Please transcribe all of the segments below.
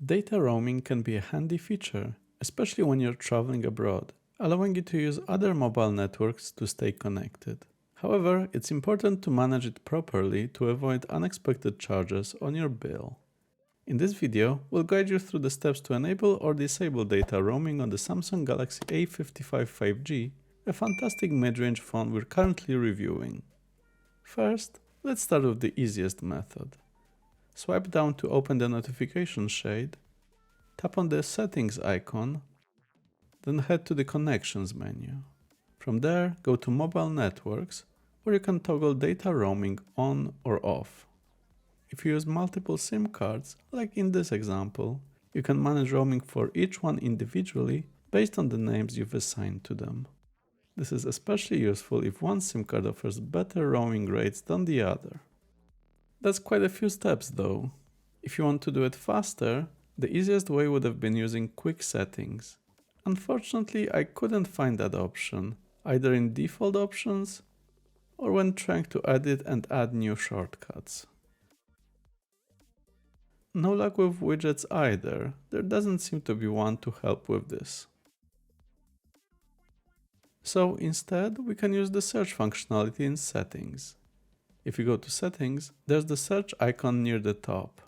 Data roaming can be a handy feature, especially when you're traveling abroad, allowing you to use other mobile networks to stay connected. However, it's important to manage it properly to avoid unexpected charges on your bill. In this video, we'll guide you through the steps to enable or disable data roaming on the Samsung Galaxy A55 5G, a fantastic mid-range phone we're currently reviewing. First, let's start with the easiest method. Swipe down to open the notification shade, tap on the settings icon, then head to the connections menu. From there, go to mobile networks, where you can toggle data roaming on or off. If you use multiple SIM cards, like in this example, you can manage roaming for each one individually based on the names you've assigned to them. This is especially useful if one SIM card offers better roaming rates than the other. That's quite a few steps though. If you want to do it faster, the easiest way would have been using quick settings. Unfortunately, I couldn't find that option, either in default options or when trying to edit and add new shortcuts. No luck with widgets either, there doesn't seem to be one to help with this. So instead, we can use the search functionality in settings. If you go to settings, there's the search icon near the top.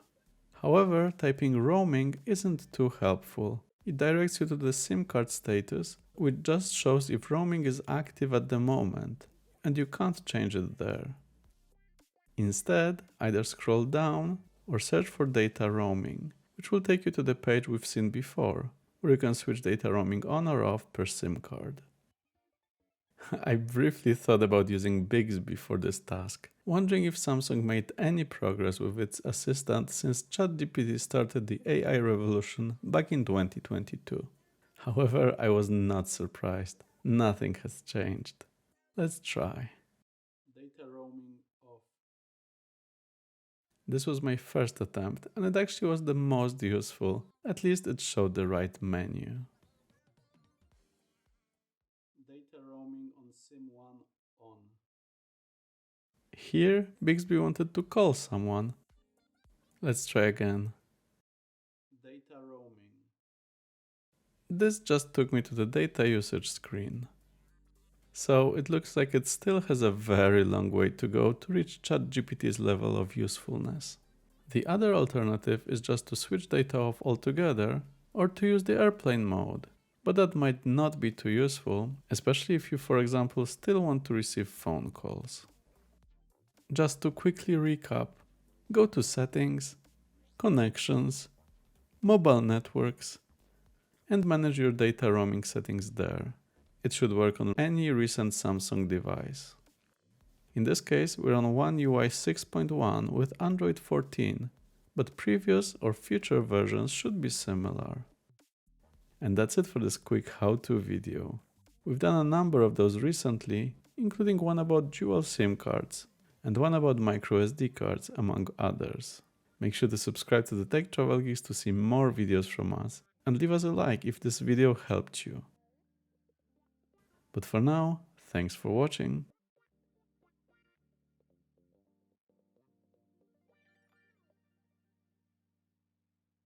However, typing roaming isn't too helpful. It directs you to the SIM card status, which just shows if roaming is active at the moment, and you can't change it there. Instead, either scroll down or search for data roaming, which will take you to the page we've seen before, where you can switch data roaming on or off per SIM card. I briefly thought about using Bixby for this task, wondering if Samsung made any progress with its assistant since ChatGPT started the AI revolution back in 2022. However, I was not surprised. Nothing has changed. Let's try. Data roaming off. This was my first attempt, and it actually was the most useful. At least it showed the right menu. Data roaming on SIM1 on. Here, Bixby wanted to call someone. Let's try again. Data roaming. This just took me to the data usage screen. So it looks like it still has a very long way to go to reach ChatGPT's level of usefulness. The other alternative is just to switch data off altogether or to use the airplane mode. But that might not be too useful, especially if you, for example, still want to receive phone calls. Just to quickly recap, go to Settings, Connections, Mobile Networks, and manage your data roaming settings there. It should work on any recent Samsung device. In this case, we're on OneUI 6.1 with Android 14, but previous or future versions should be similar. And that's it for this quick how-to video. We've done a number of those recently, including one about dual SIM cards and one about microSD cards, among others. Make sure to subscribe to the Tech Travel Geeks to see more videos from us, and leave us a like if this video helped you. But for now, thanks for watching.